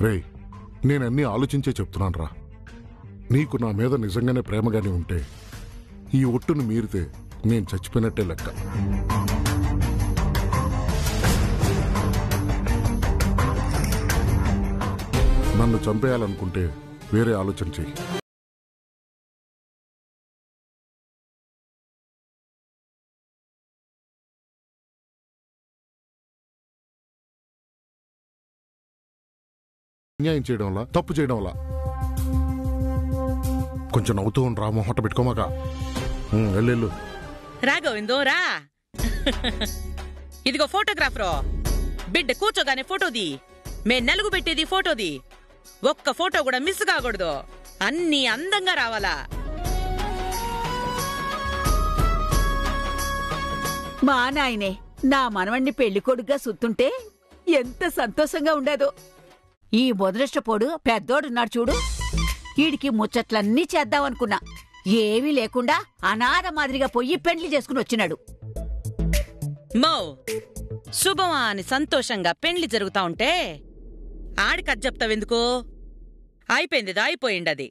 రేయ్, నేనన్నీ ఆలోచించే చెప్తున్నాను రా. నీకు నా మీద నిజంగానే ప్రేమగానే ఉంటే ఈ ఒట్టును మీరితే నేను చచ్చిపోయినట్టే లెక్క. నన్ను చంపేయాలనుకుంటే వేరే ఆలోచన చెయ్యి. అన్యాయం చేయడంలా, తప్పు చేయడంలా. కొంచెం నవ్వుతూ రా, మొహట పెట్టుకోమాక. వెళ్ళు రా గోవిందో రా. ఇదిగో ఫోటోగ్రాఫరు, బిడ్డ కూర్చోగానే ఫోటోది, మే నలుగు పెట్టేది ఫోటోది. ఒక్క ఫోటో కూడా మిస్ కాకూడదు, అన్నీ అందంగా రావాలా. మా నాయనే నా మనవణ్ణి పెళ్లి కొడుగ్గా సుత్తుంటే ఎంత సంతోషంగా ఉండేదో. ఈ మొదలష్టపోడు పెద్దోడున్నాడు చూడు, వీడికి ముచ్చట్లన్నీ చేద్దామనుకున్నా. ఏమీ లేకుండా అనాథ మాదిరిగా పోయి పెండ్లి చేసుకుని వచ్చినాడు. మో శుభమా అని సంతోషంగా పెండ్లి జరుగుతా ఉంటే ఆడికది చెప్తావెందుకు? అయిపోయింది, అయిపోయిండది.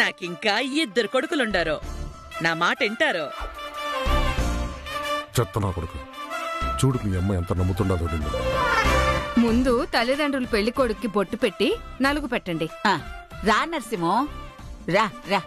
నాకింకా 2 కొడుకులుండారు, నా మాట వింటారు. చెత్తనా కొడుకు, చూడు మీ అమ్మ ఎంత నమ్ముతుండదో నిన్ను. ముందు తల్లిదండ్రులు పెళ్లి కొడుక్కి బొట్టు పెట్టి నలుగు పెట్టండి. రా నరసింహం, రా రా.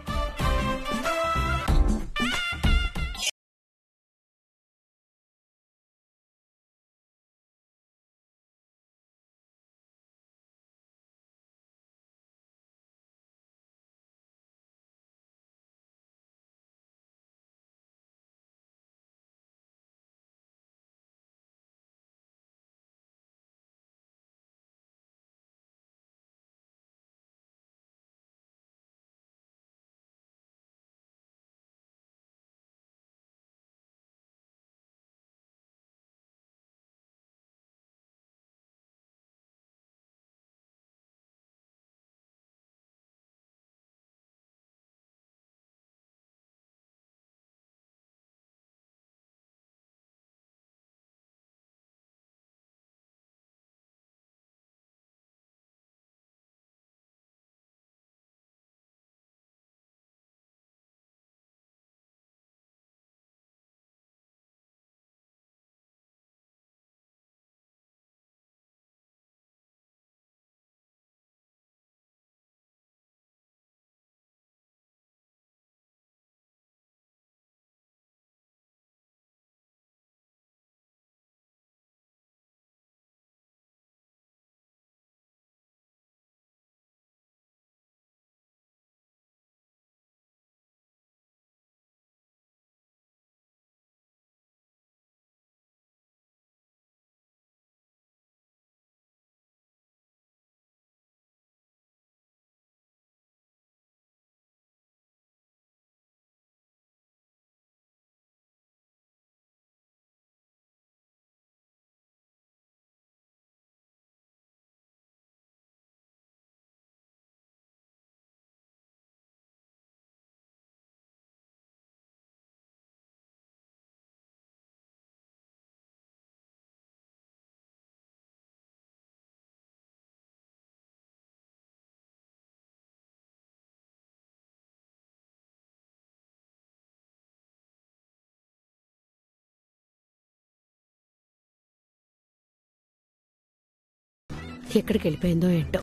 ఎక్కడికి వెళ్ళిపోయిందో ఏంటో.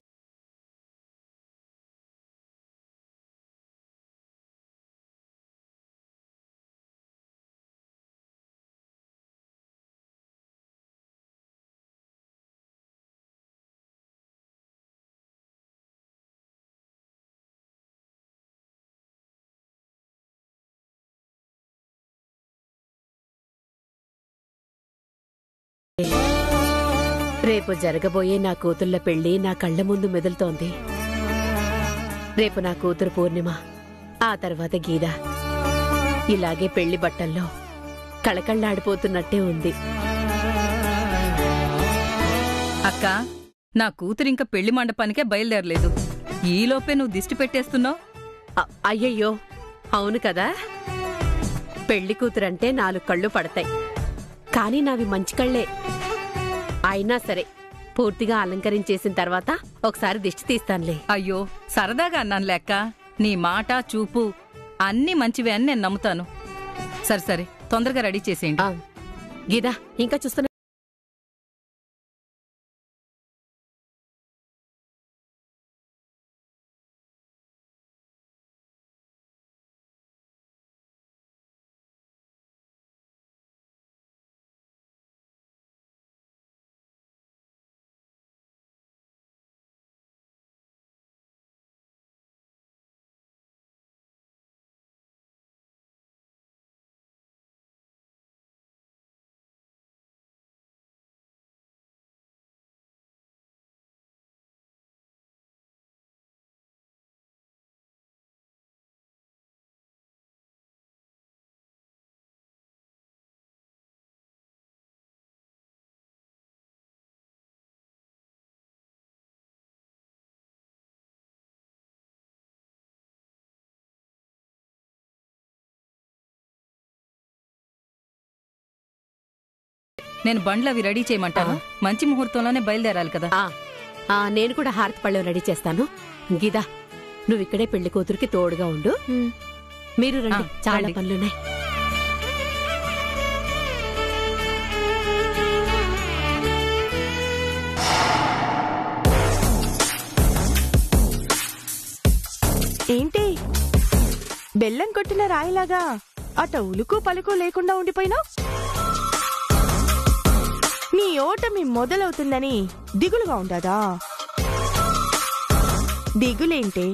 రేపు జరగబోయే నా కూతుళ్ల పెళ్లి నా కళ్ల ముందు మెదులుతోంది. రేపు నా కూతురు పూర్ణిమ, ఆ తర్వాత గీత. ఇలాగే పెళ్లి బట్టల్లో కళకళ్లాడిపోతున్నట్టే ఉంది. అక్క, నా కూతురింక పెళ్లి మండపానికే బయలుదేరలేదు. ఈలోపే నువ్వు దిష్టి పెట్టేస్తున్నావు. అయ్యయ్యో, అవును కదా. పెళ్లి కూతురంటే 4 కళ్ళు పడతాయి, కానీ నావి మంచి కళ్లే. అయినా సరే పూర్తిగా అలంకరించేసిన తర్వాత ఒకసారి దిష్టి తీస్తానులే. అయ్యో సరదాగా అన్నాను లెక్క. నీ మాట చూపు అన్నీ మంచివే అని నేను నమ్ముతాను. సరే సరే, తొందరగా రెడీ చేసేయండి. గీదా, ఇంకా చూస్తున్నా. నేను బండ్లు అవి రెడీ చేయమంటాను. మంచి ముహూర్తంలోనే బయలుదేరాలి కదా. నేను కూడా హారతి పళ్ళెం రెడీ చేస్తాను. గీదా, నువ్విక్కడే పెళ్లి కూతురికి తోడుగా ఉండు. మీరు రండి, చాలా పనులున్నాయి. ఏంటి బెల్లం కొట్టిన రాయిలాగా అట ఉలుకు పలుకు లేకుండా ఉండిపోయినా? నీ ఓటమి మొదలవుతుందని దిగులుగా ఉండదా? దిగులేంటే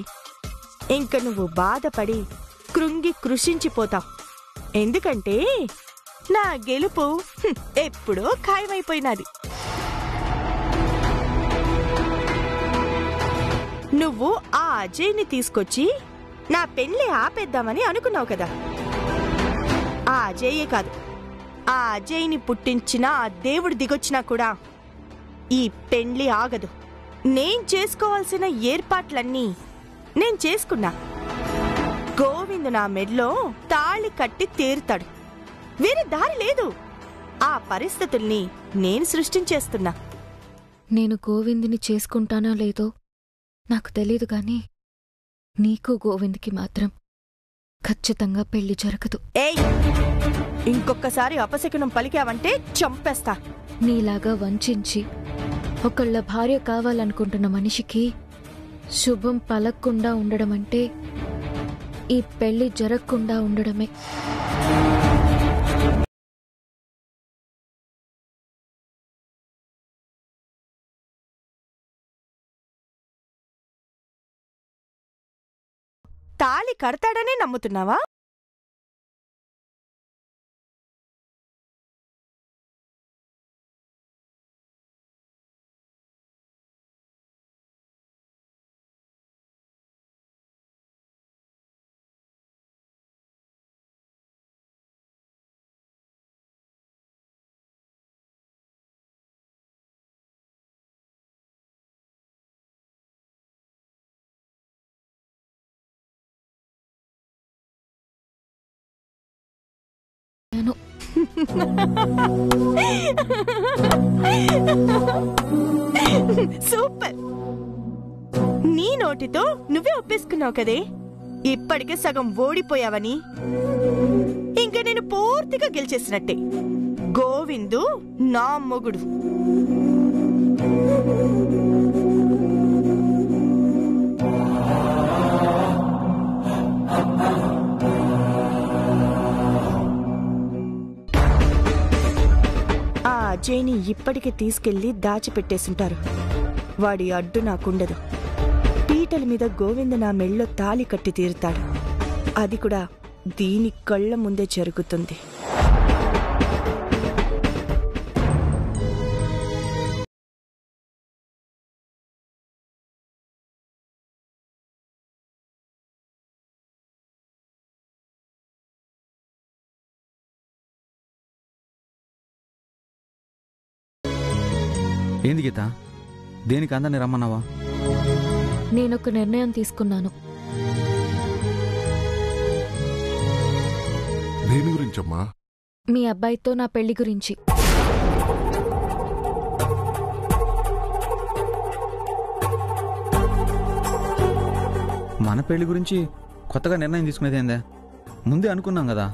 ఇంక నువ్వు బాధపడి కృంగి కృషించిపోతావు. ఎందుకంటే నా గెలుపు ఎప్పుడో ఖాయమైపోయినది. నువ్వు ఆ అజయ్ని తీసుకొచ్చి నా పెళ్లి ఆపేద్దామని అనుకున్నావు కదా. ఆ అజయ్యే కాదు, ఆ అజయ్ని పుట్టించిన ఆ దేవుడు దిగొచ్చినా కూడా ఈ పెళ్లి ఆగదు. నేను చేసుకోవాల్సిన ఏర్పాట్లన్నీ నేను చేసుకున్నా. గోవిందు నా మెడలో తాళి కట్టి తీరుతాడు. వేరే దారి లేదు. ఆ పరిస్థితుల్ని నేను సృష్టించేస్తున్నా. నేను గోవిందుని చేసుకుంటానో లేదో నాకు తెలీదు గాని నీకు గోవింద్కి మాత్రం ఖచ్చితంగా పెళ్లి జరగదు. ఏయ్, ఇంకొకసారి అపశకునం పలికావంటే చంపేస్తా. నీలాగా వంచించి ఒకళ్ళ భార్య కావాలనుకుంటున్న మనిషికి శుభం పలక్కుండా ఉండడం అంటే ఈ పెళ్లి జరగకుండా ఉండడమే. తాళి కడతాడనే నమ్ముతున్నావా? సూపర్! నీ నోటితో నువ్వే ఒప్పేసుకున్నావు కదే. ఇప్పటికే సగం ఓడిపోయావని. ఇంకా నేను పూర్తిగా గెలిచేసినట్టే. గోవిందు నా మొగుడు. ఆ అజయ్ని ఇప్పటికే తీసుకెళ్లి దాచిపెట్టేసుంటారు. వాడి అడ్డు నాకుండదు. పీటల మీద గోవింద నా మెళ్ళో తాళి కట్టి తీరుతాడు. అది కూడా దీని కళ్ళ ముందే జరుగుతుంది. ఏంది గీత, దేనికి అందరిని రమ్మన్నావా? నేనొక నిర్ణయం తీసుకున్నాను. దేని గురించమ్మా? మీ అబ్బాయితో నా పెళ్లి గురించి. మన పెళ్లి గురించి కొత్తగా నిర్ణయం తీసుకునేది ఏందే? ముందే అనుకున్నాం కదా,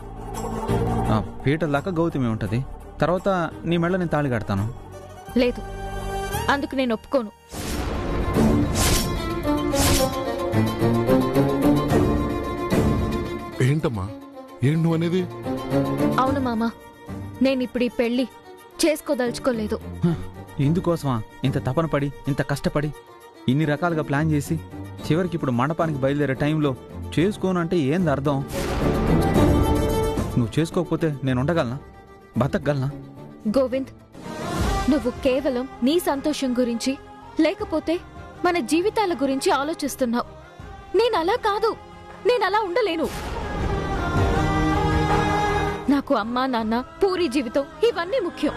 పీటల దాకా గౌతమి ఉంటుంది, తర్వాత నీ మెళ్ళ నేను తాళి కడతాను. లేదు, అందుకు నేను ఒప్పుకోను. ఏంటమ్మా ఏంటి నువ్వు అనేది? అవును మామా, నేనిప్పుడు ఈ పెళ్లి చేసుకోదలుచుకోలేదు. ఇందుకోసమా ఇంత తపన పడి, ఇంత కష్టపడి, ఇన్ని రకాలుగా ప్లాన్ చేసి చివరికి ఇప్పుడు మండపానికి బయలుదేరే టైంలో చేసుకోను అంటే ఏంది అర్థం? నువ్వు చేసుకోకపోతే నేను ఉండగలనా? బతకగలనా? గోవింద్, నువ్వు కేవలం నీ సంతోషం గురించి, లేకపోతే మన జీవితాల గురించి ఆలోచిస్తున్నావు. నేనలా కాదు, నేనలా ఉండలేను. నాకు అమ్మా నాన్న, పూరి జీవితం ఇవన్నీ ముఖ్యం.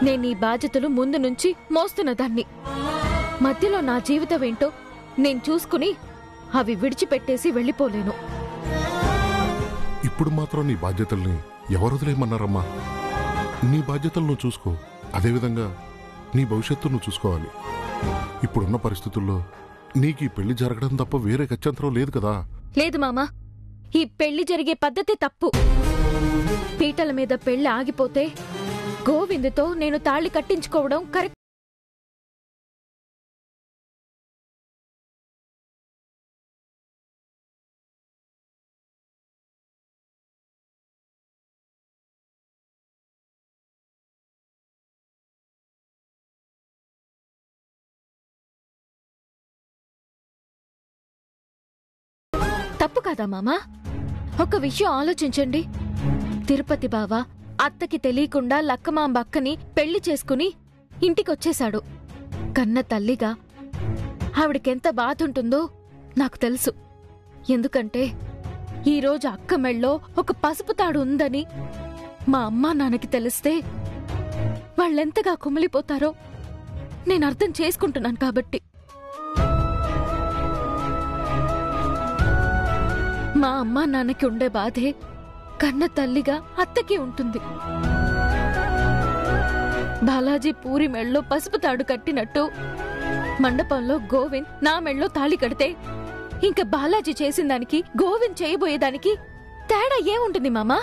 నేను ఈ బాధ్యతలు ముందు నుంచి మోస్తున్న దాన్ని. మధ్యలో నా జీవితం ఏంటో నేను చూసుకుని అవి విడిచిపెట్టేసి వెళ్ళిపోలేను. ఇప్పుడు మాత్రం నీ బాధ్యతల్ని ఎవరు వదిలేయమన్నారమ్మా? నీ బాధ్యతలు నువ్వు చూసుకో, అదేవిధంగా నీ భవిష్యత్తు నువ్వు చూసుకోవాలి. ఇప్పుడున్న పరిస్థితుల్లో నీకు ఈ పెళ్లి జరగడం తప్ప వేరే గత్యంతరం లేదు కదా. లేదు మామా, ఈ పెళ్లి జరిగే పద్ధతి తప్పు. పీటల మీద పెళ్లి ఆగిపోతే గోవిందుతో నేను తాళి కట్టించుకోవడం కరెక్ట్. తప్పు కాదా మామా? ఒక విషయం ఆలోచించండి. తిరుపతి బావ అత్తకి తెలియకుండా లక్కమాంబ అక్కని పెళ్లి చేసుకుని ఇంటికొచ్చేశాడు. కన్న తల్లిగా ఆవిడకెంత బాధుంటుందో నాకు తెలుసు. ఎందుకంటే ఈరోజు అక్క మెళ్ళో ఒక పసుపు తాడు ఉందని మా అమ్మా నాన్నకి తెలిస్తే వాళ్ళెంతగా కుమిలిపోతారో నేను అర్థం చేసుకుంటున్నాను. కాబట్టి మా అమ్మా నాన్నకి ఉండే బాధే కన్న తల్లిగా అత్తకి ఉంటుంది. బాలాజీ పూరి మెళ్ళో పసుపు తాడు కట్టినట్టు మండపంలో గోవింద్ నా మెళ్ళో తాళి కడితే ఇంకా బాలాజీ చేసిన దానికి గోవింద్ చేయబోయేదానికి తేడా ఏముంటుంది మామా?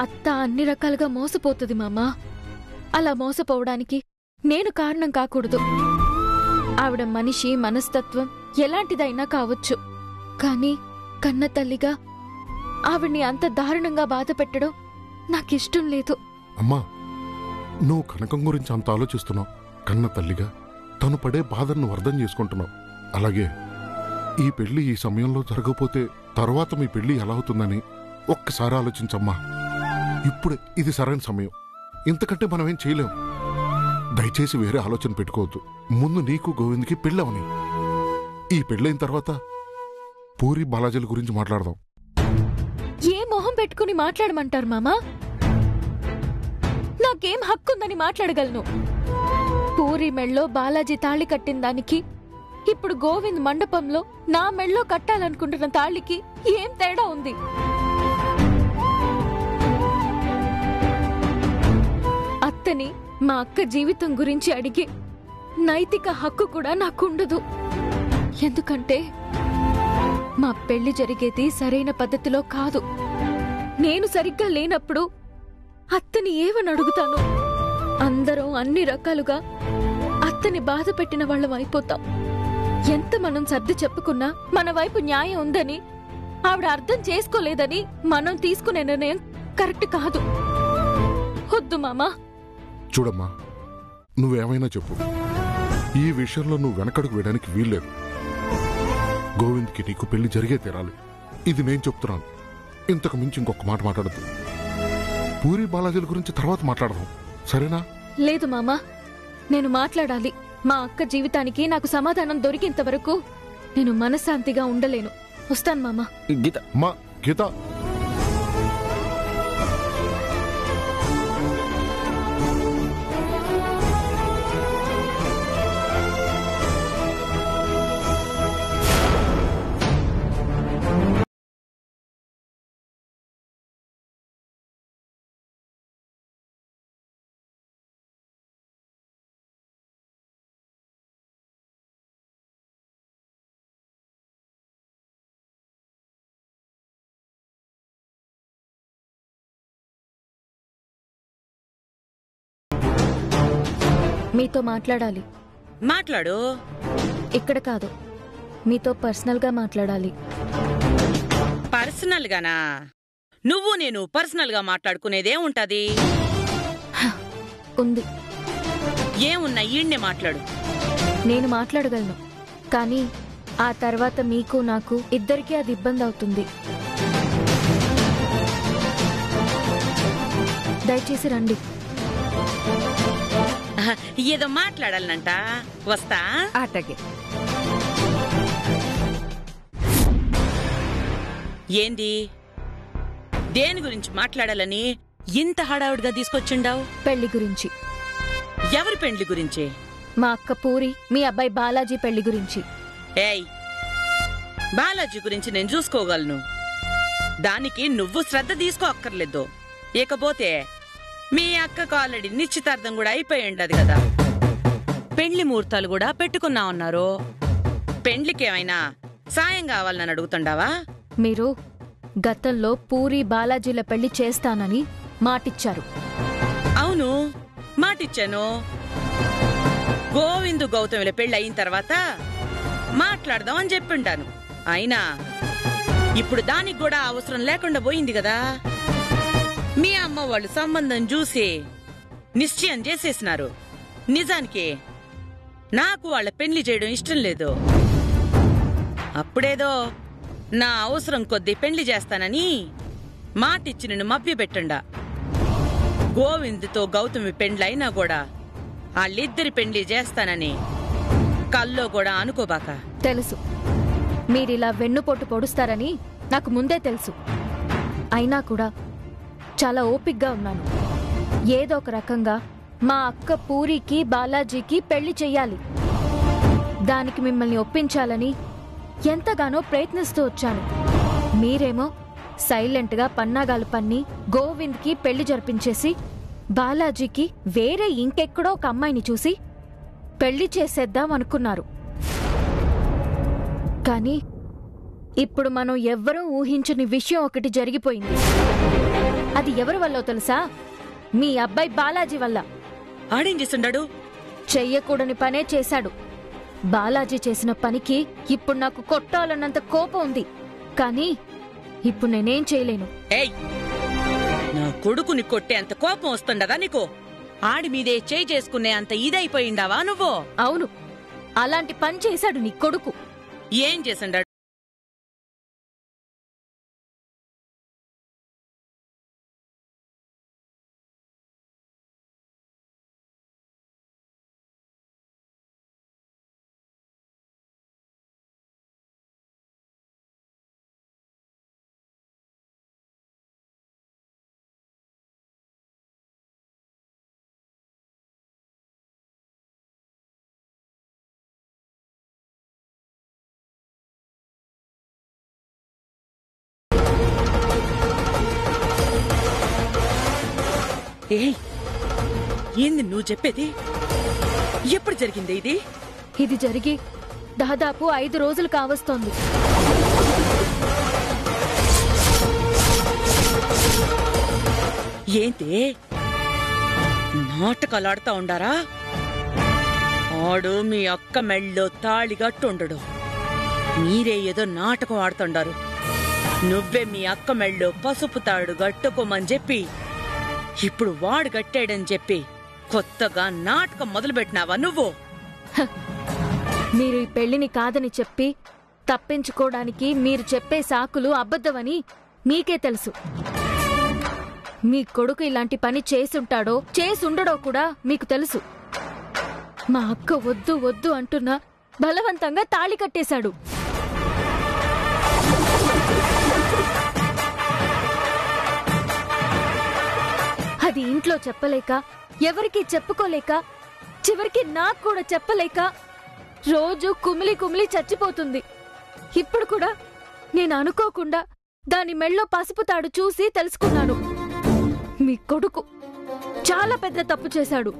అత్త అన్ని రకాలుగా మోసపోతుంది మామా. అలా మోసపోవడానికి నేను కారణం కాకూడదు. ఆవిడ మనిషి మనస్తత్వం ఎలాంటిదైనా కావచ్చు, కానీ కన్న తల్లిగా ఆవిడ్ని అంత దారుణంగా బాధ పెట్టడం నాకిష్టం లేదు. అమ్మా, నువ్వు కనకం గురించి అంత ఆలోచిస్తున్నావు. కన్న తల్లిగా తను పడే బాధను నువ్వు అర్థం చేసుకుంటున్నావు. అలాగే ఈ పెళ్లి ఈ సమయంలో జరగకపోతే తరువాత మీ పెళ్లి ఎలా అవుతుందని ఒక్కసారి ఆలోచించమ్మా. ఇప్పుడే ఇది సరైన సమయం. ఇంతకంటే మనమేం చేయలేం. దయచేసి వేరే ఆలోచన పెట్టుకోవద్దు. ముందు నీకు గోవింద్కి పెళ్ళవని, ఈ పెళ్ళైన తర్వాత పూరి బాలాజీల గురించి మాట్లాడదాం. ఏ మొహం పెట్టుకుని మాట్లాడమంటారు మామా? నాకేం హక్కుందని మాట్లాడగలను? పూరి మెళ్ళో బాలాజీ తాళి కట్టిన దానికి ఇప్పుడు గోవింద్ మండపంలో నా మెళ్ళో కట్టాలనుకుంటున్న తాళికి ఏం తేడా ఉంది? అత్తని మా అక్క జీవితం గురించి అడిగే నైతిక హక్కు కూడా నాకుండదు. ఎందుకంటే మా పెళ్లి జరిగేది సరైన పద్ధతిలో కాదు. నేను సరిగ్గా లేనప్పుడు అత్తని ఏమని అడుగుతాను? అందరం అన్ని రకాలుగా అత్తని బాధ పెట్టిన వాళ్ళం అయిపోతాం. ఎంత మనం సర్ది చెప్పుకున్నా మన వైపు న్యాయం ఉందని ఆవిడ అర్థం చేసుకోలేదని మనం తీసుకునే నిర్ణయం కరెక్ట్ కాదు. వద్దు మామా. చూడమ్మా, నువ్వేమైనా చెప్పు, ఈ విషయంలో నువ్వు వెనకడుగు వేయడానికి వీల్లేదు. గోవింద్కి నీకు పెళ్లి జరిగే తీరాలి. ఇది నేను చెప్తున్నాను. ఇంతకు మించి ఇంకొక మాట మాట్లాడద్దు. పూరి బాలాజీల గురించి తర్వాత మాట్లాడదాం, సరేనా? లేదు మామా, నేను మాట్లాడాలి. మా అక్క జీవితానికి నాకు సమాధానం దొరికేంత వరకు నేను మనశ్శాంతిగా ఉండలేను. వస్తాను మామా. గీత మీతో మాట్లాడాలి. మాట్లాడు. ఇక్కడ కాదు, మీతో పర్సనల్ గా మాట్లాడాలి. పర్సనల్ గానా? నువ్వు నేను పర్సనల్ గా మాట్లాడుకునేదే ఉంటది. ఉంది. ఏమున్నా ఈడ్నే మాట్లాడు. నేను మాట్లాడగలను, కానీ ఆ తర్వాత మీకు నాకు ఇద్దరికీ అది ఇబ్బంది అవుతుంది. దయచేసి రండి. ఏదో మాట్లాడాలనంట. వస్తా. అటగే. ఏంది? దేని గురించి మాట్లాడాలని ఇంత హడావుడిగా తీసుకొచ్చిండావు? పెళ్లి గురించి. ఎవరి పెండ్లి గురించి? మా అక్క పూరి మీ అబ్బాయి బాలాజీ పెళ్లి గురించి. ఏయ్, బాలాజీ గురించి నేను చూసుకోగలను. దానికి నువ్వు శ్రద్ధ తీసుకో అక్కర్లేదు. ఇకపోతే మీ అక్కకు ఆల్రెడీ నిశ్చితార్థం కూడా అయిపోయి ఉండదు కదా. పెండ్లి ముహూర్తాలు కూడా పెట్టుకున్నా ఉన్నారు. పెండ్లికేమైనా సాయం కావాలని అడుగుతుండావా? మీరు గతంలో పూరి బాలాజీల పెళ్లి చేస్తానని మాటిచ్చారు. అవును, మాటిచ్చాను. గోవిందు గౌతమిల పెళ్లి అయిన తర్వాత మాట్లాడదాం అని చెప్పింటాను. అయినా ఇప్పుడు దానికి కూడా అవసరం లేకుండా పోయింది కదా. మీ అమ్మ వాళ్ళు సంబంధం చూసి నిశ్చయం చేసేసినారు. నిజానికి నాకు వాళ్ళ పెళ్లి చేయడం ఇష్టం లేదు. అప్పుడేదో నా అవసరం కొద్దీ పెళ్లి చేస్తానని మాటిచ్చి నిన్ను మభ్యపెట్టండా. గోవిందుతో గౌతమి పెండ్లైనా కూడా వాళ్ళిద్దరి పెండ్లి చేస్తానని కల్లో కూడా అనుకోబాక. తెలుసు, మీరిలా వెన్నుపోటు పొడుస్తారని నాకు ముందే తెలుసు. అయినా కూడా చాలా ఓపిగ్గా ఉన్నాను. ఏదో ఒక రకంగా మా అక్క పూరికి బాలాజీకి పెళ్లి చెయ్యాలి. దానికి మిమ్మల్ని ఒప్పించాలని ఎంతగానో ప్రయత్నిస్తూ వచ్చాను. మీరేమో సైలెంట్గా పన్నాగాలు పన్ని గోవింద్కి పెళ్లి జరిపించేసి బాలాజీకి వేరే ఇంకెక్కడో ఒక అమ్మాయిని చూసి పెళ్లి చేసేద్దాం అనుకున్నారు. కానీ ఇప్పుడు మనం ఎవ్వరూ ఊహించని విషయం ఒకటి జరిగిపోయింది. అది ఎవరి వల్లో తెలుసా? మీ అబ్బాయి బాలాజీ వల్ల. ఆడేం చేస్తుండాడు? చెయ్యకూడని పనే చేశాడు. బాలాజీ చేసిన పనికి ఇప్పుడు నాకు కొట్టాలన్నంత కోపం ఉంది. కానీ ఇప్పుడు నేనేం చేయలేను. ఏయ్, నా కొడుకుని కొట్టే అంత కోపం వస్తుండదా నీకు? ఆడి మీదే చేయి చేసుకునే అంత ఇదైపోయిండావా నువ్వు? అవును, అలాంటి పని చేశాడు నీ కొడుకు. ఏం చేసిండాడు? ఏయ్, ఏంది నువ్వు చెప్పేది? ఎప్పుడు జరిగింది ఇది? ఇది జరిగి దాదాపు 5 రోజులు కావస్తోంది. ఏంటి నాటకాలాడుతా ఉండారా? ఆడు మీ అక్క మెళ్ళో తాళిగట్టుండడు. మీరే ఏదో నాటకం ఆడుతుండారు. నువ్వే మీ అక్క మెళ్ళో పసుపు తాడు గట్టుకోమని చెప్పి ఇప్పుడు వాడు గట్టాడని చెప్పి కొత్తగా నాటకం మొదలుపెట్టినావా నువ్వు? మీరు ఈ పెళ్లిని కాదని చెప్పి తప్పించుకోవడానికి మీరు చెప్పే సాకులు అబద్ధమని మీకే తెలుసు. మీ కొడుకు ఇలాంటి పని చేసుంటాడో చేసుండడో కూడా మీకు తెలుసు. మా అక్క వద్దు వద్దు అంటున్నా బలవంతంగా తాళి కట్టేశాడు. అది ఇంట్లో చెప్పలేక, ఎవరికీ చెప్పుకోలేక, చివరికి నాకు కూడా చెప్పలేక రోజు కుమిలి కుమిలి చచ్చిపోతుంది. ఇప్పుడు కూడా నేను అనుకోకుండా దాని మెళ్ళో పసుపు తాడు చూసి తెలుసుకున్నాను. మీ కొడుకు చాలా పెద్ద తప్పు చేశాడు.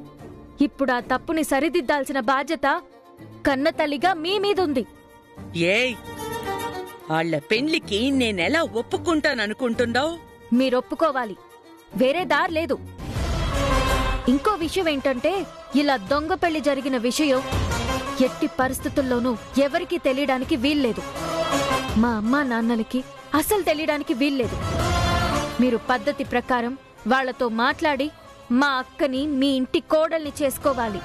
ఇప్పుడు ఆ తప్పుని సరిదిద్దాల్సిన బాధ్యత కన్నతల్లిగా మీ మీదుంది. ఏయ్, వాళ్ళ పెండ్లికి నేనెలా ఒప్పుకుంటాననుకుంటున్నావు? మీరొప్పుకోవాలి, వేరే దారి లేదు. ఇంకో విషయం ఏంటంటే ఇలా దొంగ పెళ్లి జరిగిన విషయం ఎట్టి పరిస్థితుల్లోనూ ఎవరికీ తెలియడానికి వీల్లేదు. మా అమ్మా నాన్నలకి అసలు తెలియడానికి వీల్లేదు. మీరు పద్ధతి ప్రకారం వాళ్లతో మాట్లాడి మా అక్కని మీ ఇంటి కోడల్ని చేసుకోవాలి.